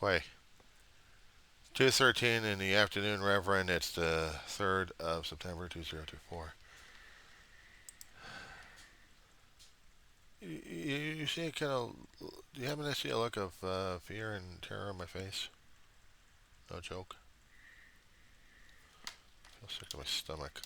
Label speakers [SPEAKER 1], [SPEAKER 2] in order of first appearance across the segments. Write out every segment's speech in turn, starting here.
[SPEAKER 1] Quay. 2:13 in the afternoon, Reverend. It's the 3rd of September, 2024. You see a kind of. Do you happen to see a look of fear and terror on my face? No joke. I feel sick to my stomach.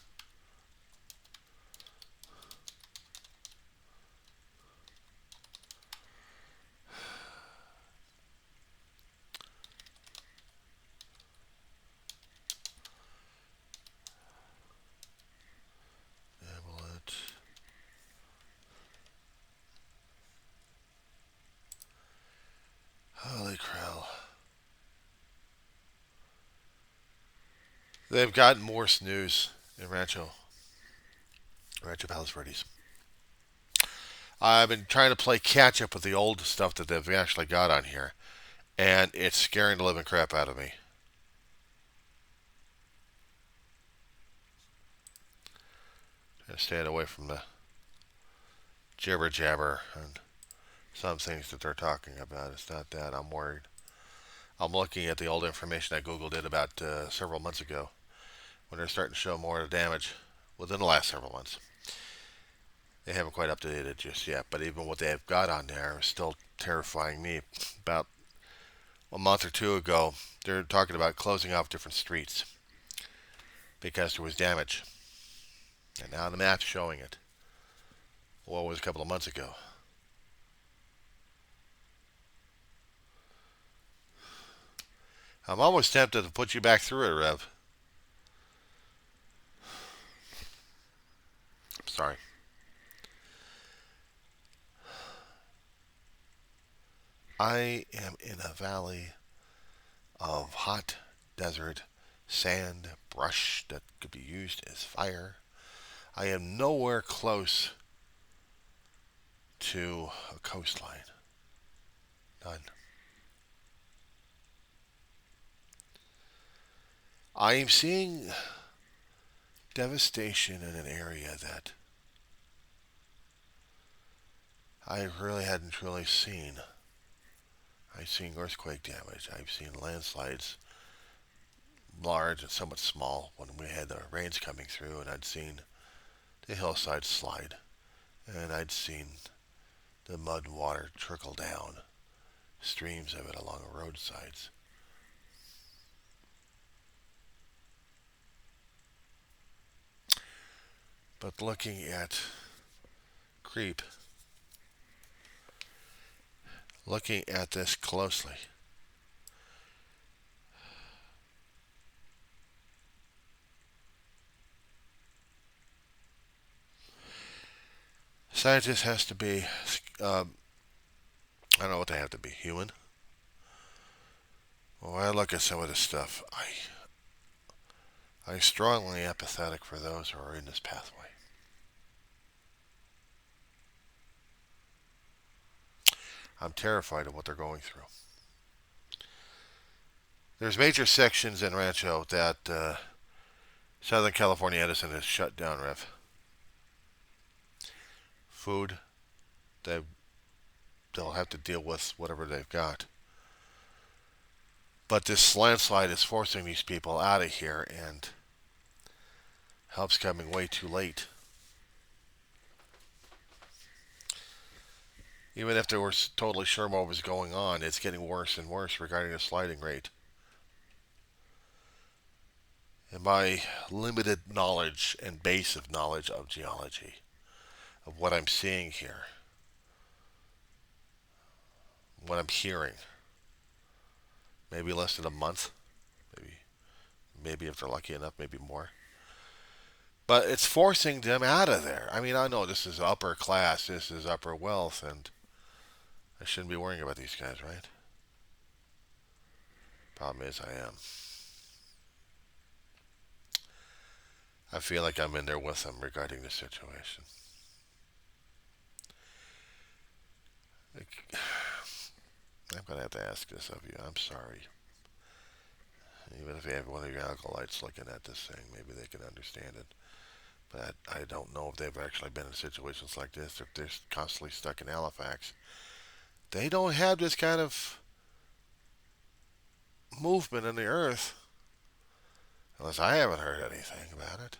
[SPEAKER 1] Tablet. Holy crow. They've gotten worse news in Rancho. Rancho Palos Verdes. I've been trying to play catch up with the old stuff that they've actually got on here, and it's scaring the living crap out of me. Staying away from the jibber jabber and some things that they're talking about. It's not that I'm worried. I'm looking at the old information that Google did about several months ago when they're starting to show more of the damage within the last several months. They haven't quite updated it just yet, but even what they've got on there is still terrifying me. About a month or two ago, they're talking about closing off different streets because there was damage. And now the map's showing it. Well, it was a couple of months ago. I'm almost tempted to put you back through it, Rev. Sorry. I am in a valley of hot desert sand, brush that could be used as fire. I am nowhere close to a coastline. None. I am seeing devastation in an area that I really hadn't truly seen. I've seen earthquake damage. I've seen landslides, large and somewhat small, when we had the rains coming through, and I'd seen the hillside slide, and I'd seen the mud and water trickle down, streams of it along the roadsides. But looking at creep, looking at this closely, scientist has to be, I don't know what they have to be, human. When I look at some of this stuff, I'm strongly empathetic for those who are in this pathway. I'm terrified of what they're going through. There's major sections in Rancho that Southern California Edison has shut down, Rev. Food, they'll have to deal with whatever they've got. But this landslide is forcing these people out of here, and help's coming way too late. Even if they were totally sure what was going on, it's getting worse and worse regarding the sliding rate. In my limited knowledge and base of knowledge of geology, of what I'm seeing here, what I'm hearing, maybe less than a month, maybe if they're lucky enough, maybe more. But it's forcing them out of there. I mean, I know this is upper class, this is upper wealth, and I shouldn't be worrying about these guys, right? Problem is, I am. I feel like I'm in there with them regarding the situation. I'm going to have to ask this of you. I'm sorry. Even if you have one of your acolytes looking at this thing, maybe they can understand it. But I don't know if they've actually been in situations like this, if they're constantly stuck in Halifax. They don't have this kind of movement in the earth, unless I haven't heard anything about it.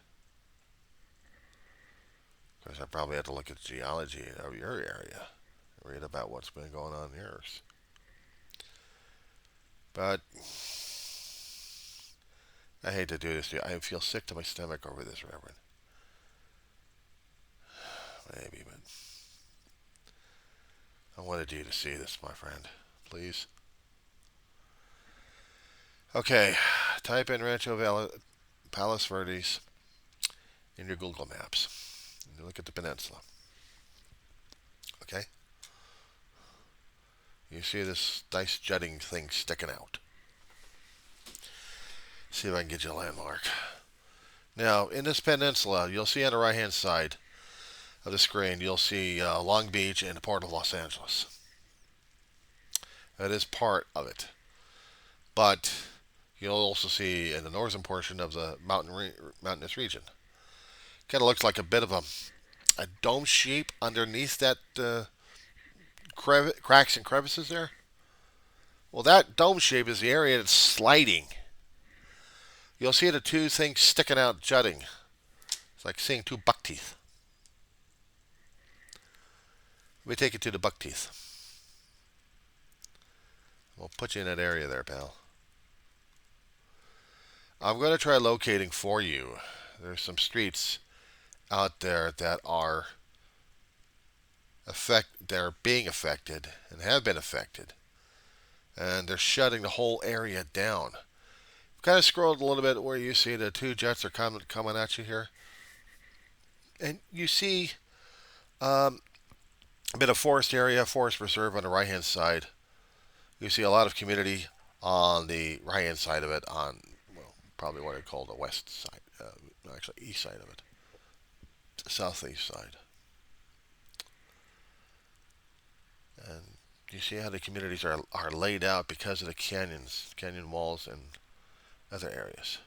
[SPEAKER 1] Of course, I probably have to look at the geology of your area, read about what's been going on in yours. But I hate to do this to you. I feel sick to my stomach over this, Reverend. Maybe, but I wanted you to see this, my friend. Please. Okay, type in Palos Verdes in your Google Maps. And you look at the peninsula. Okay? You see this nice jutting thing sticking out. See if I can get you a landmark. Now, in this peninsula, you'll see on the right-hand side of the screen, you'll see Long Beach and the Port of Los Angeles. That is part of it. But you'll also see in the northern portion of the mountainous region. Kind of looks like a bit of a dome shape underneath that cracks and crevices there. Well, that dome shape is the area that's sliding. You'll see the two things sticking out, jutting. It's like seeing two buck teeth. Let me take you to the buck teeth. We'll put you in that area there, pal. I'm going to try locating for you. There's some streets out there that are being affected and have been affected, and they're shutting the whole area down. Kind of scrolled a little bit where you see the two jets are coming at you here, and you see a bit of forest area, forest reserve on the right hand side. You see a lot of community on the right hand side of it, on probably what I call the west side, actually east side of it, southeast side. And you see how the communities are laid out because of the canyons, canyon walls, and other areas.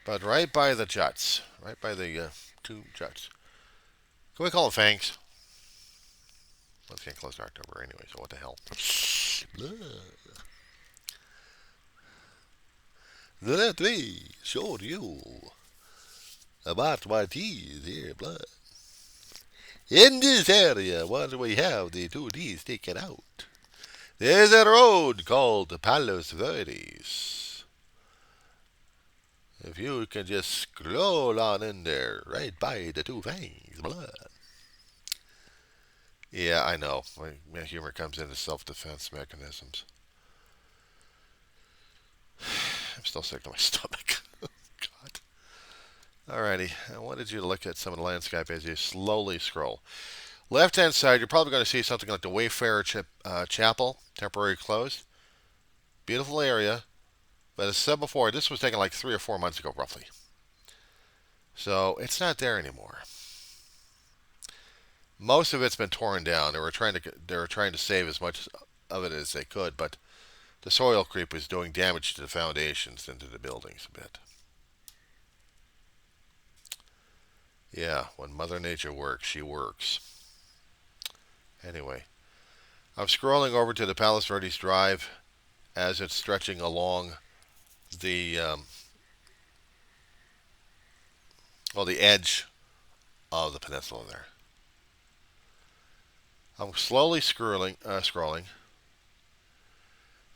[SPEAKER 1] But right by the juts, right by the two juts, can we call them fangs? Let's get close to October anyway, so what the hell? Let me show you about my teeth here, blood. In this area, what we have the two teeth sticking out. There's a road called the Palos Verdes. If you can just scroll on in there, right by the two fangs, blood. Yeah, I know. My humor comes into self-defense mechanisms. I'm still sick to my stomach. God. Alrighty, I wanted you to look at some of the landscape as you slowly scroll. Left-hand side, you're probably going to see something like the Wayfarer Chapel, temporarily closed. Beautiful area. But as I said before, this was taken like 3 or 4 months ago, roughly. So it's not there anymore. Most of it's been torn down. They were trying to save as much of it as they could, but the soil creep was doing damage to the foundations and to the buildings a bit. Yeah, when Mother Nature works, she works. Anyway, I'm scrolling over to the Palos Verdes Drive as it's stretching along the the edge of the peninsula there. I'm slowly scrolling.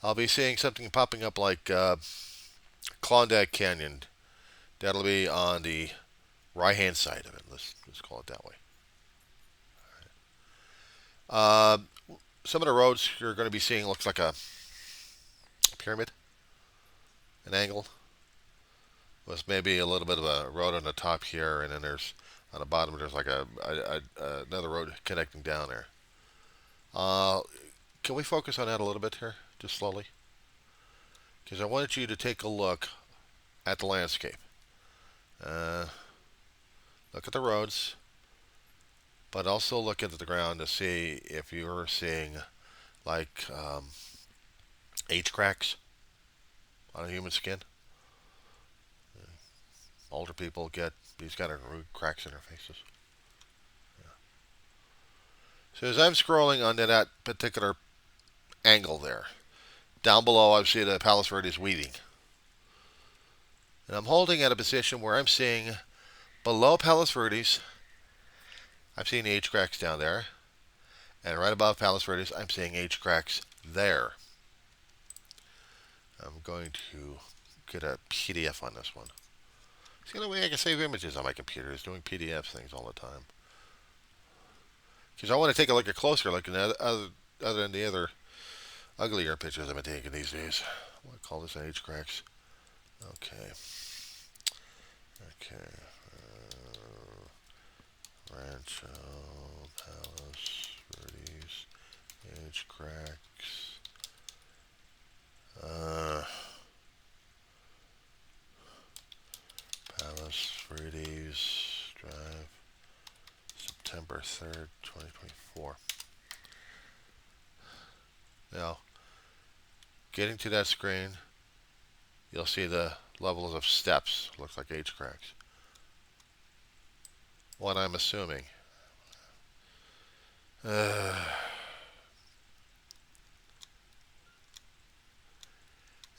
[SPEAKER 1] I'll be seeing something popping up like Klondike Canyon. That'll be on the right-hand side of it. Let's call it that way. Some of the roads you're going to be seeing looks like a pyramid, an angle. With maybe a little bit of a road on the top here, and then there's on the bottom there's like another road connecting down there. Can we focus on that a little bit here, just slowly? Because I wanted you to take a look at the landscape. Look at the roads, but also look into the ground to see if you're seeing like age cracks on a human skin. Older people get these kind of rude cracks in their faces. Yeah. So as I'm scrolling onto that particular angle there, Down below, I see the Palos Verdes weeding. And I'm holding at a position where I'm seeing below Palos Verdes, I'm seeing age cracks down there. And right above Palos Verdes, I'm seeing age cracks there. I'm going to get a PDF on this one. It's the only way I can save images on my computer is doing PDF things all the time. Because I want to take a look at closer look at other than the other uglier pictures I've been taking these days. I want to call this age cracks. Okay. Okay. Rancho, Palos, Verdes, age cracks. Palos, Verdes, Drive, September 3rd, 2024. Now, getting to that screen, you'll see the levels of steps. Looks like age cracks. What I'm assuming.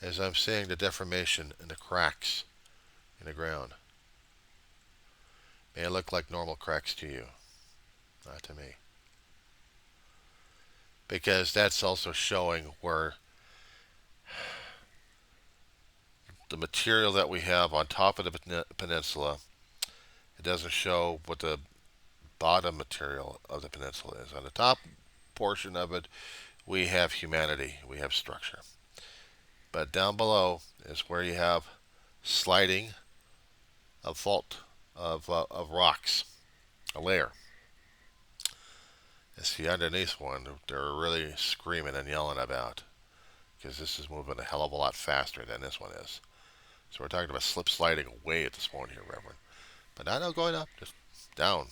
[SPEAKER 1] As I'm seeing the deformation and the cracks in the ground. May look like normal cracks to you. Not to me. Because that's also showing where the material that we have on top of the peninsula, it doesn't show what the bottom material of the peninsula is. On the top portion of it, we have humanity, we have structure. But down below is where you have sliding of fault, of rocks, a layer. And see underneath one, they're really screaming and yelling about, because this is moving a hell of a lot faster than this one is. So we're talking about slip sliding away at this point here, Reverend. But not going up, just down.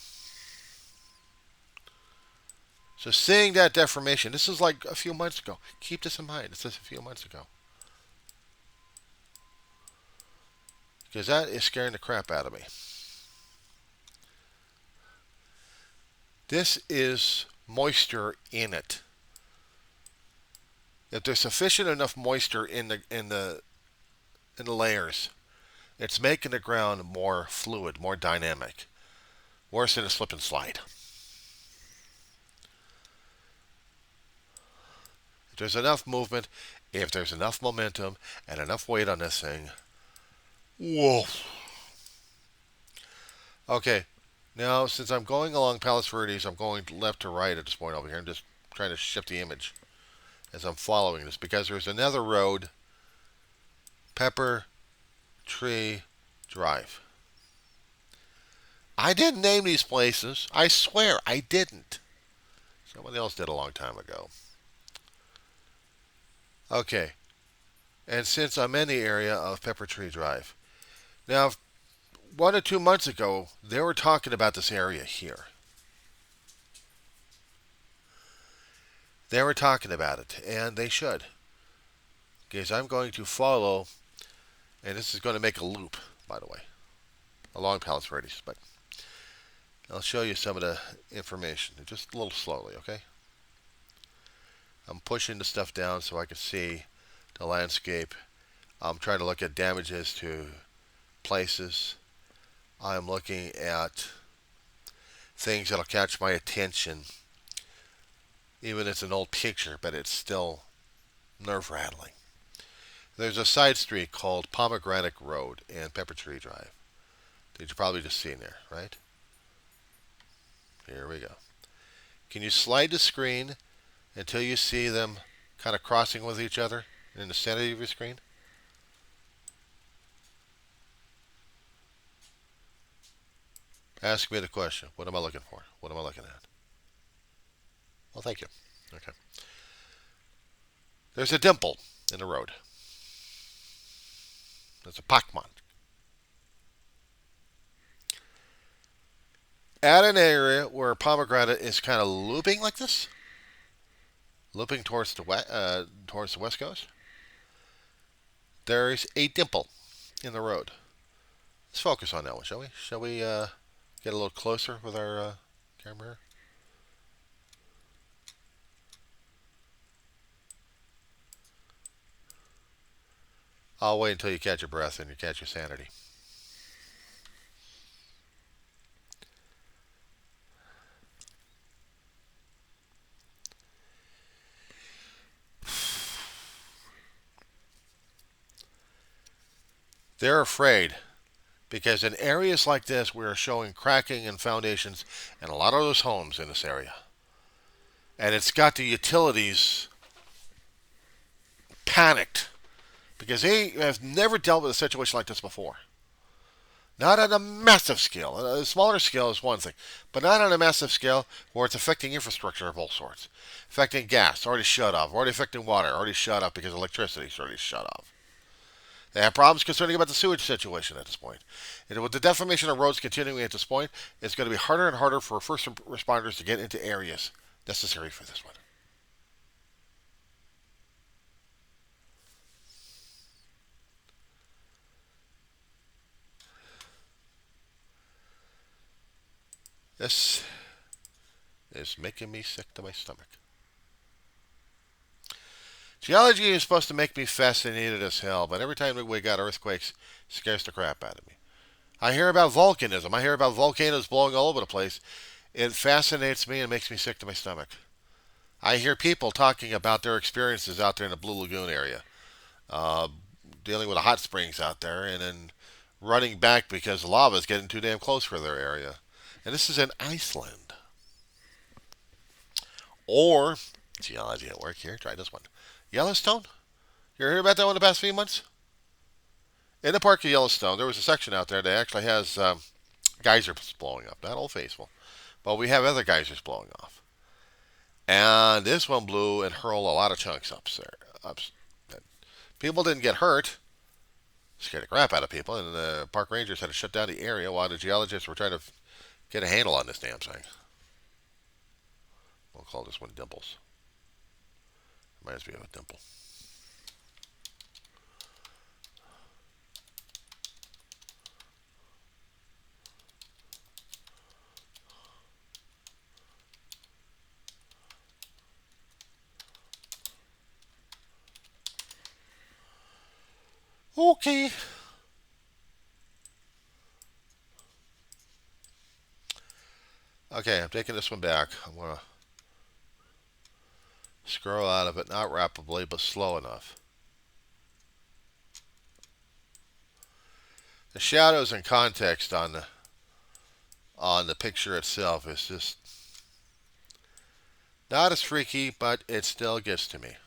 [SPEAKER 1] So seeing that deformation, this is like a few months ago. Keep this in mind. It's just a few months ago. Because that is scaring the crap out of me. This is moisture in it. If there's sufficient enough moisture in the layers, it's making the ground more fluid, more dynamic. Worse than a slip and slide. If there's enough movement, if there's enough momentum and enough weight on this thing, whoa. Okay, now since I'm going along Palos Verdes, I'm going left to right at this point over here. I'm just trying to shift the image as I'm following this because there's another road, Pepper Tree Drive. I didn't name these places. I swear I didn't. Somebody else did a long time ago. Okay, and since I'm in the area of Pepper Tree Drive, now 1 or 2 months ago they were talking about this area here. They were talking about it, and they should. Because I'm going to follow, and this is going to make a loop, by the way, along Palos Verdes, but I'll show you some of the information, just a little slowly, okay? I'm pushing the stuff down so I can see the landscape. I'm trying to look at damages to places. I'm looking at things that'll catch my attention. Even if it's an old picture, but it's still nerve-rattling. There's a side street called Pomegranate Road and Pepper Tree Drive. Did you probably just see there, right? Here we go. Can you slide the screen until you see them kind of crossing with each other in the center of your screen? Ask me the question. What am I looking for? What am I looking at? Well, thank you. Okay. There's a dimple in the road. There's a pockmark. At an area where pomegranate is kind of looping like this, looping towards the west coast, there's a dimple in the road. Let's focus on that one, shall we? Shall we get a little closer with our camera here? I'll wait until you catch your breath and you catch your sanity. They're afraid because in areas like this, we are showing cracking in foundations in a lot of those homes in this area. And it's got the utilities panicked because they have never dealt with a situation like this before. Not on a massive scale. A smaller scale is one thing, but not on a massive scale where it's affecting infrastructure of all sorts. Affecting gas, already shut off. Already affecting water, already shut off because electricity is already shut off. They have problems concerning about the sewage situation at this point. And with the deformation of roads continuing at this point, it's going to be harder and harder for first responders to get into areas necessary for this one. This is making me sick to my stomach. Geology is supposed to make me fascinated as hell, but every time we got earthquakes, it scares the crap out of me. I hear about volcanism. I hear about volcanoes blowing all over the place. It fascinates me and makes me sick to my stomach. I hear people talking about their experiences out there in the Blue Lagoon area, uh, dealing with the hot springs out there, and then running back because the lava is getting too damn close for their area. And this is in Iceland. Or, geology at work here, try this one. Yellowstone? You heard about that one in the past few months? In the park of Yellowstone, there was a section out there that actually has geysers blowing up. Not all faithful, but we have other geysers blowing off. And this one blew and hurled a lot of chunks up there. People didn't get hurt. Scared the crap out of people, and the park rangers had to shut down the area while the geologists were trying to get a handle on this damn thing. We'll call this one Dimples. Reminds me of a dimple. Okay. Okay, I'm taking this one back. I'm going to scroll out of it, not rapidly, but slow enough. The shadows and context on the picture itself is just not as freaky, but it still gets to me.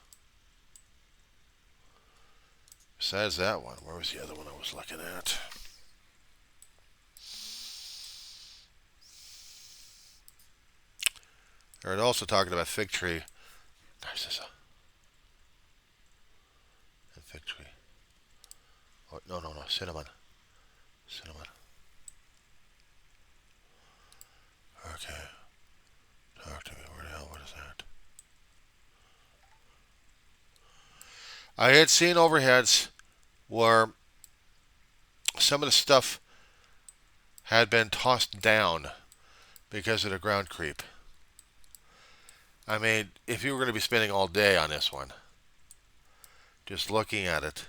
[SPEAKER 1] Besides that one, where was the other one I was looking at? They're also talking about fig tree. Narcissa. And fig tree. Oh, no, cinnamon. Cinnamon. Okay. Talk to me. Where the hell? What is that? I had seen overheads where some of the stuff had been tossed down because of the ground creep. I mean, if you were going to be spending all day on this one, just looking at it,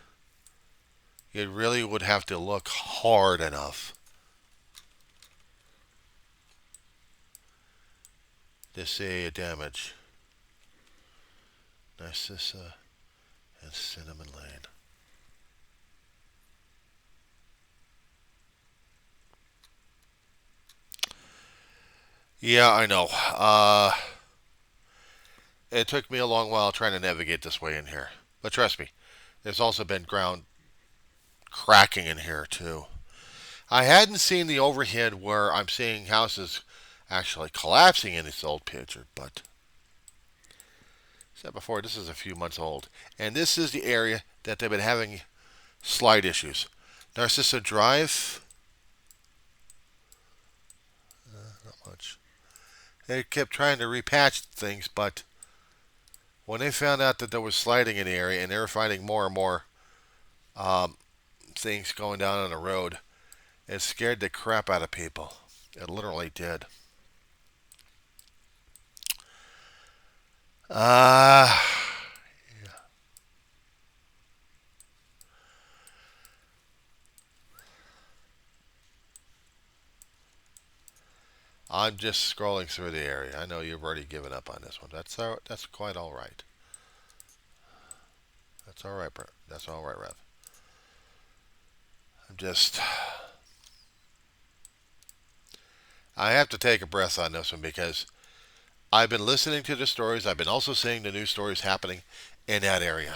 [SPEAKER 1] you really would have to look hard enough to see a damage. Narcissa and Cinnamon Lane. Yeah, I know. It took me a long while trying to navigate this way in here. But trust me, there's also been ground cracking in here too. I hadn't seen the overhead where I'm seeing houses actually collapsing in this old picture, but said before, this is a few months old. And this is the area that they've been having slide issues. Narcissa Drive, not much. They kept trying to repatch things, but when they found out that there was sliding in the area and they were finding more and more um, things going down on the road, it scared the crap out of people. It literally did. Uh, I'm just scrolling through the area. I know you've already given up on this one. That's quite all right. That's all right, That's all right, Rev. I'm just. I have to take a breath on this one because I've been listening to the stories. I've been also seeing the news stories happening in that area.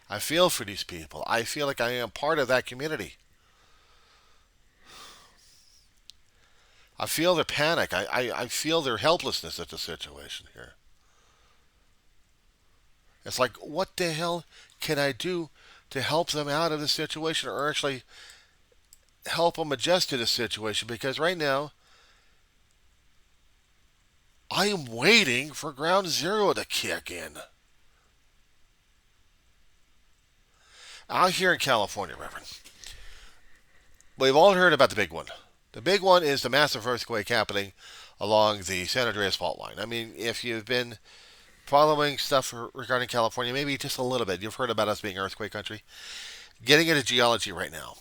[SPEAKER 1] I feel for these people. I feel like I am part of that community. I feel their panic. I feel their helplessness at the situation here. It's like, what the hell can I do to help them out of this situation or actually help them adjust to this situation? Because right now, I am waiting for ground zero to kick in. Out here in California, Reverend, we've all heard about the big one. The big one is the massive earthquake happening along the San Andreas fault line. I mean, if you've been following stuff regarding California, maybe just a little bit, you've heard about us being earthquake country. Getting into geology right now.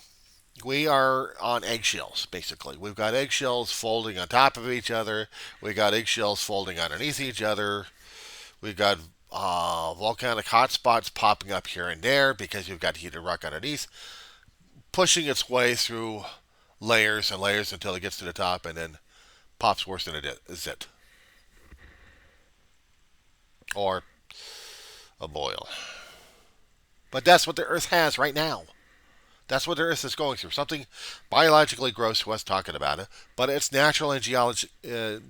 [SPEAKER 1] We are on eggshells, basically. We've got eggshells folding on top of each other. We've got eggshells folding underneath each other. We've got volcanic hotspots popping up here and there because you've got heated rock underneath, pushing its way through layers and layers until it gets to the top and then pops worse than a zit or a boil. But that's what the Earth has right now. That's what the Earth is going through. Something biologically gross to us talking about it, but it's natural and geologic, I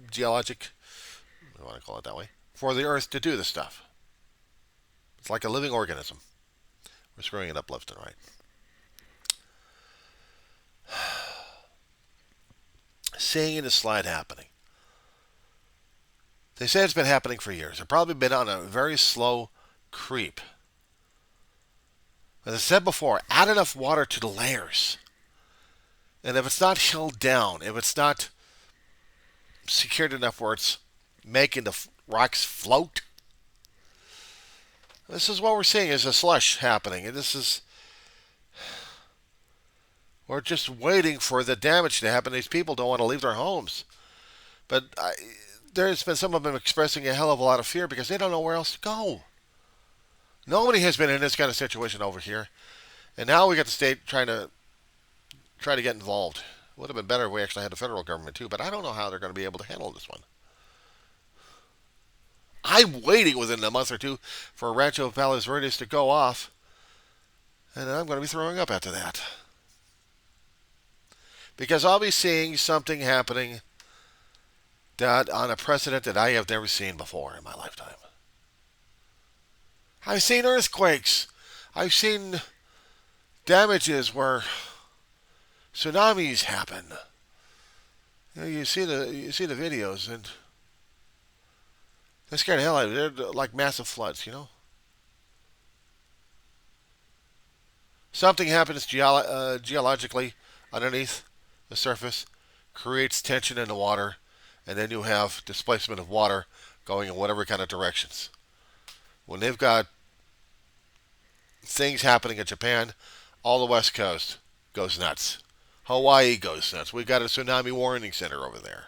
[SPEAKER 1] want to call it that way, for the Earth to do this stuff. It's like a living organism. We're screwing it up left and right. Seeing this slide happening. They say it's been happening for years. It's probably been on a very slow creep. As I said before, add enough water to the layers. And if it's not held down, if it's not secured enough where it's making the rocks float, this is what we're seeing is a slush happening. And we're just waiting for the damage to happen. These people don't want to leave their homes. But there's been some of them expressing a hell of a lot of fear because they don't know where else to go. Nobody has been in this kind of situation over here. And now we got the state trying to get involved. Would have been better if we actually had the federal government too, but I don't know how they're going to be able to handle this one. I'm waiting within a month or two for Rancho Palos Verdes to go off, and then I'm going to be throwing up after that. Because I'll be seeing something happening that on a precedent that I have never seen before in my lifetime. I've seen earthquakes. I've seen damages where tsunamis happen. You see the videos and they scare the hell out of you. They're like massive floods, Something happens geologically underneath the surface, creates tension in the water, and then you have displacement of water going in whatever kind of directions. When they've got things happening in Japan, all the West Coast goes nuts. Hawaii goes nuts. We've got a tsunami warning center over there.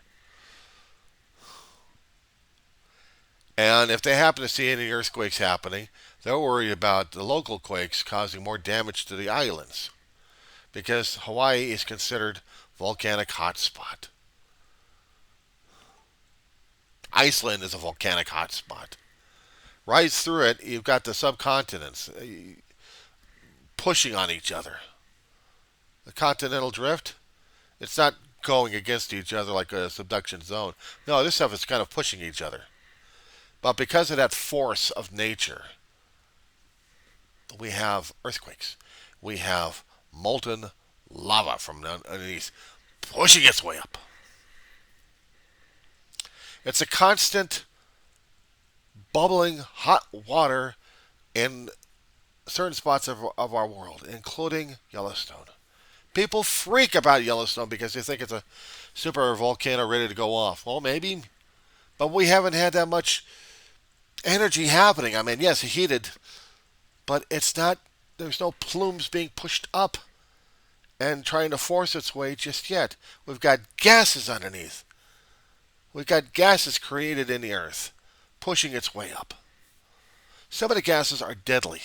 [SPEAKER 1] And if they happen to see any earthquakes happening, they're worried about the local quakes causing more damage to the islands. Because Hawaii is considered volcanic hotspot. Iceland is a volcanic hotspot. Right through it, you've got the subcontinents pushing on each other. The continental drift, it's not going against each other like a subduction zone. No, this stuff is kind of pushing each other. But because of that force of nature, we have earthquakes. We have molten lava from underneath pushing its way up. It's a constant bubbling hot water in certain spots of our world, including Yellowstone. People freak about Yellowstone because they think it's a super volcano ready to go off. Well, maybe, but we haven't had that much energy happening. I mean, yes, heated, but it's not, there's no plumes being pushed up and trying to force its way just yet. We've got gases underneath. We've got gases created in the earth, pushing its way up. Some of the gases are deadly.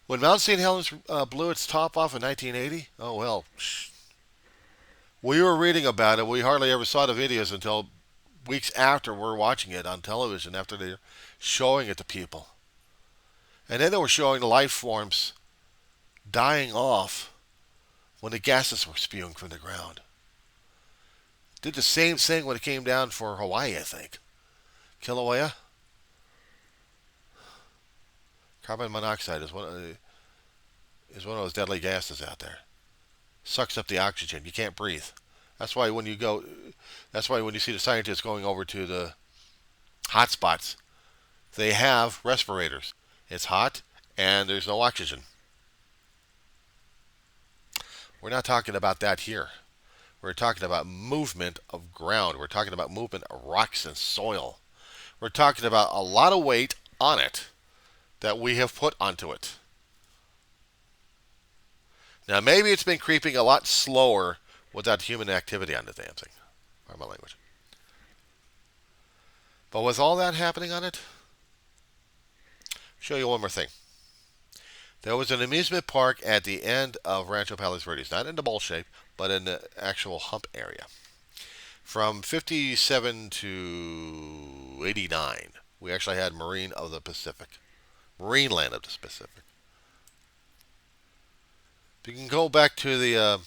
[SPEAKER 1] When Mount St. Helens blew its top off in 1980, oh well, we were reading about it. We hardly ever saw the videos until weeks after we're watching it on television, after they're showing it to people. And then they were showing the life forms dying off when the gases were spewing from the ground. Did the same thing when it came down for Hawaii, I think. Kilauea. Carbon monoxide is one of those deadly gases out there. Sucks up the oxygen. You can't breathe. That's why when you see the scientists going over to the hot spots, they have respirators. It's hot and there's no oxygen. We're not talking about that here. We're talking about movement of ground. We're talking about movement of rocks and soil. We're talking about a lot of weight on it that we have put onto it. Now, maybe it's been creeping a lot slower without human activity on the damn thing. Pardon my language. But with all that happening on it, I'll show you one more thing. There was an amusement park at the end of Rancho Palos Verdes, not in the bowl shape, but in the actual hump area. From 57 to 89, we actually had Marine of the Pacific. Marine Land of the Pacific. If you can go back to the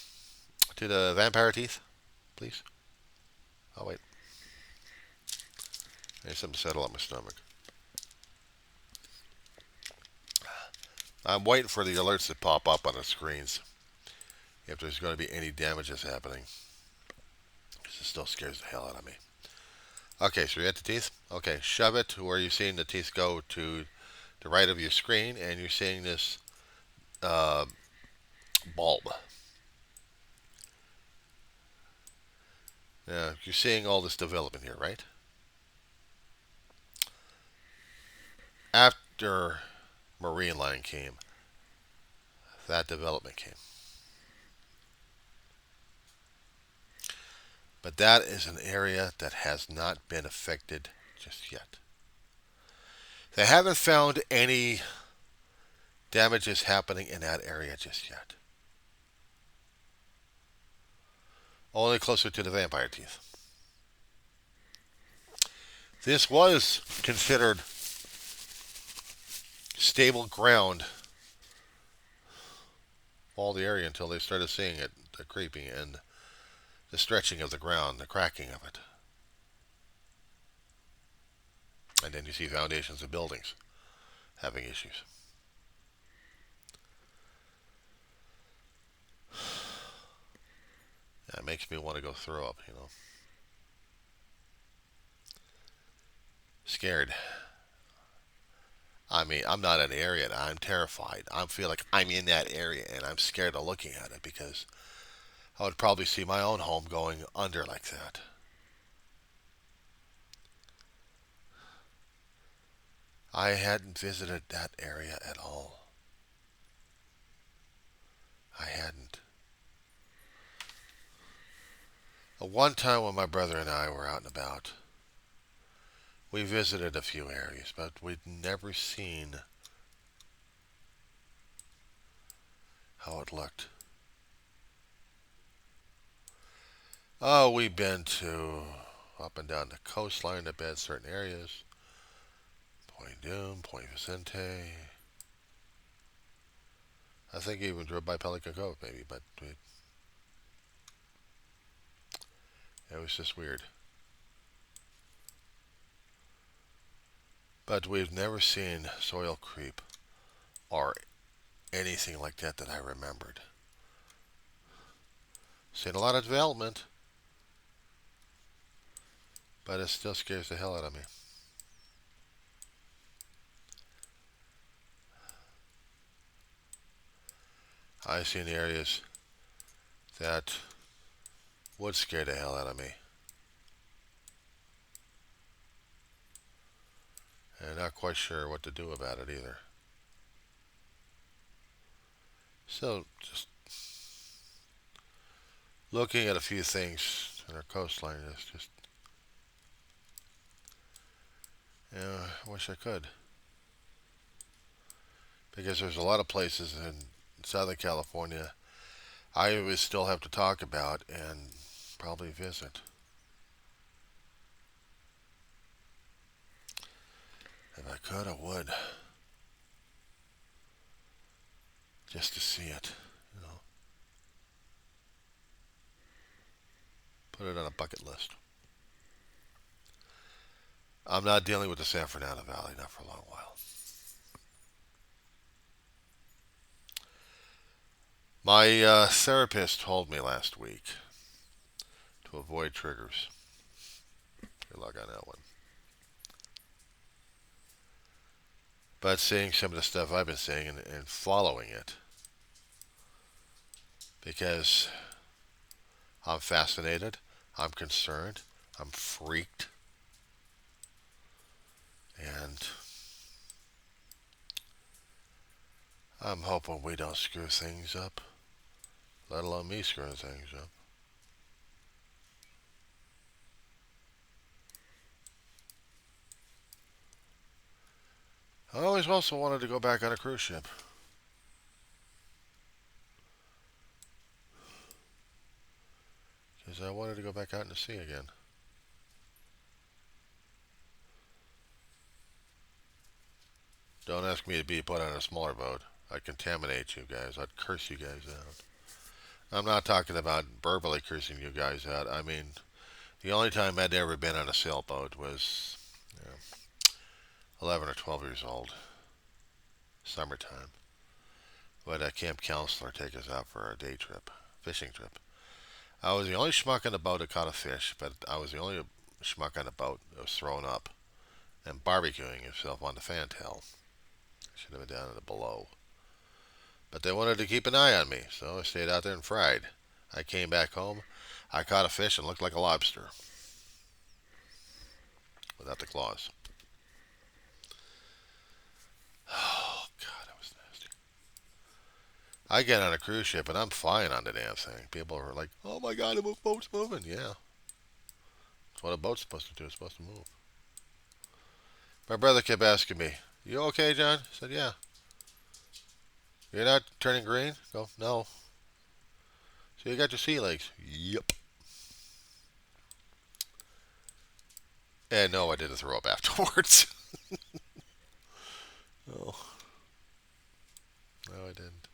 [SPEAKER 1] vampire teeth, please. Oh, wait. There's something to settle up my stomach. I'm waiting for the alerts to pop up on the screens if there's going to be any damages happening. This still scares the hell out of me. Okay, so you're at the teeth. Okay, shove it to where you're seeing the teeth go to the right of your screen, and you're seeing this bulb. Now, you're seeing all this development here, right? After Marine Line came, that development came. But that is an area that has not been affected just yet. They haven't found any damages happening in that area just yet. Only closer to the vampire teeth. This was considered stable ground all the area until they started seeing it, the creeping and the stretching of the ground, the cracking of it. And then you see foundations of buildings having issues. That makes me want to go throw up, you know. Scared. I mean, I'm not in the area and I'm terrified. I feel like I'm in that area and I'm scared of looking at it because I would probably see my own home going under like that. I hadn't visited that area at all. I hadn't. One time when my brother and I were out and about, we visited a few areas, but we'd never seen how it looked. Oh, we've been to up and down the coastline to bed certain areas. Point Doom, Point Vicente. I think he even drove by Pelican Cove, maybe, but it was just weird. But we've never seen soil creep or anything like that that I remembered. Seen a lot of development, but it still scares the hell out of me. I've seen areas that would scare the hell out of me. And not quite sure what to do about it either. So, just looking at a few things in our coastline. It's just, I wish I could. Because there's a lot of places in Southern California I would still have to talk about and probably visit. If I could, I would. Just to see it, you know. Put it on a bucket list. I'm not dealing with the San Fernando Valley, not for a long while. My therapist told me last week to avoid triggers. Good luck on that one. But seeing some of the stuff I've been seeing and following it, because I'm fascinated, I'm concerned, I'm freaked, and I'm hoping we don't screw things up, let alone me screwing things up. I always also wanted to go back on a cruise ship. Because I wanted to go back out in the sea again. Don't ask me to be put on a smaller boat. I'd contaminate you guys. I'd curse you guys out. I'm not talking about verbally cursing you guys out. I mean, the only time I'd ever been on a sailboat was, you know, 11 or 12 years old, summertime. But a camp counselor take us out for a day trip, fishing trip. I was the only schmuck on the boat that caught a fish, but I was the only schmuck on the boat that was thrown up and barbecuing himself on the fantail. Should have been down in the below. But they wanted to keep an eye on me, so I stayed out there and fried. I came back home. I caught a fish and looked like a lobster without the claws. Oh, God, that was nasty. I get on a cruise ship and I'm flying on the damn thing. People are like, oh my God, the boat's moving. Yeah, that's what a boat's supposed to do. It's supposed to move. My brother kept asking me, you okay, John? I said, yeah. You're not turning green? Go, no. So you got your sea legs? Yep. And no, I didn't throw up afterwards. No, no, I didn't.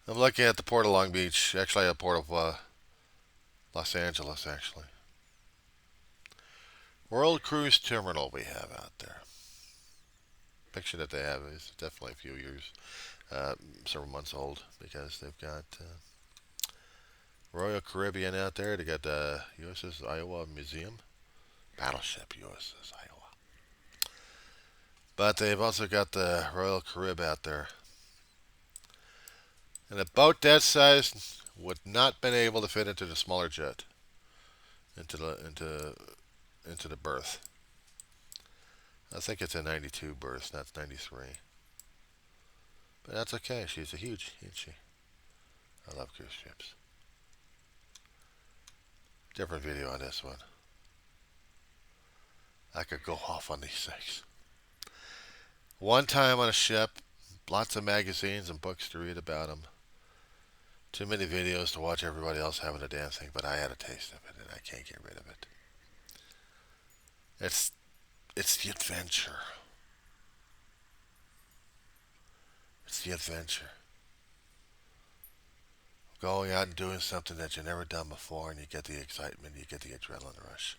[SPEAKER 1] I'm looking at the port of Long Beach. Actually, at the port of Los Angeles, actually. World Cruise Terminal we have out there. Picture that they have is definitely a few years, several months old, because they've got Royal Caribbean out there. They got the USS Iowa Museum, battleship USS Iowa. But they've also got the Royal Carib out there. And a boat that size would not been able to fit into the smaller jet, into the berth. I think it's a 92 berth, not 93. But that's okay. She's a huge, isn't she? I love cruise ships. Different video on this one. I could go off on these things. One time on a ship, lots of magazines and books to read about them. Too many videos to watch everybody else having a damn thing, but I had a taste of it and I can't get rid of it. It's it's the adventure. It's the adventure. Going out and doing something that you've never done before, and you get the excitement, you get the adrenaline rush,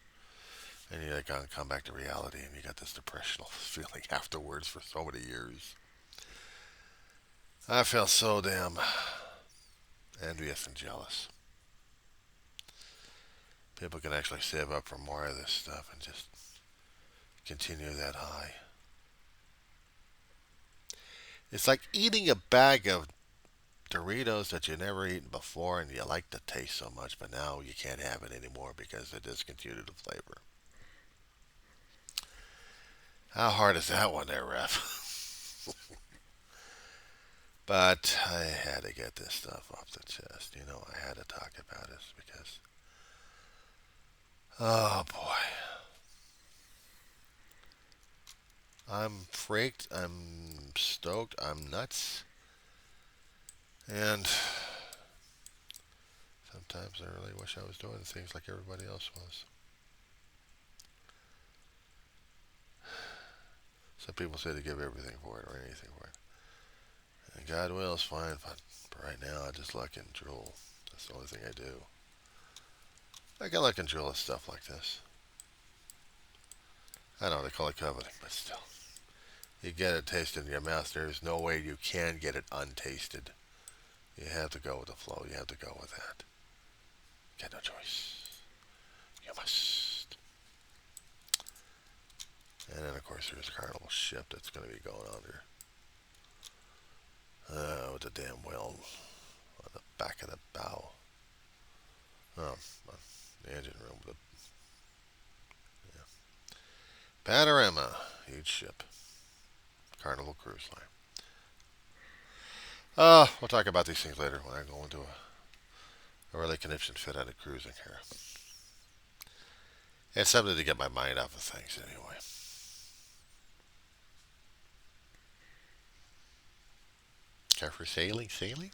[SPEAKER 1] and you like come back to reality, and you got this depressional feeling afterwards for so many years. I felt so damn envious and jealous. People can actually save up for more of this stuff and just continue that high. It's like eating a bag of Doritos that you never eaten before and you like the taste so much, but now you can't have it anymore because they discontinued the flavor. How hard is that one there, Ref? But I had to get this stuff off the chest. I had to talk about it because, oh boy, I'm freaked. I'm stoked. I'm nuts. And sometimes I really wish I was doing things like everybody else was. Some people say to give everything for it or anything for it. And God will is fine, but right now I just look and drool. That's the only thing I do. I can look and drool at stuff like this. I know they call it coveting, but still. You get it tasted in your mouth. There's no way you can get it untasted. You have to go with the flow. You have to go with that. Get no choice. You must. And then, of course, there's a carnival ship that's going to be going under. With the damn whale on the back of the bow. Oh, the engine room with yeah. Panorama. Huge ship. Carnival Cruise Line. We'll talk about these things later when I go into a really conniption fit out of cruising here. It's something to get my mind off of things anyway. Care for sailing? Sailing?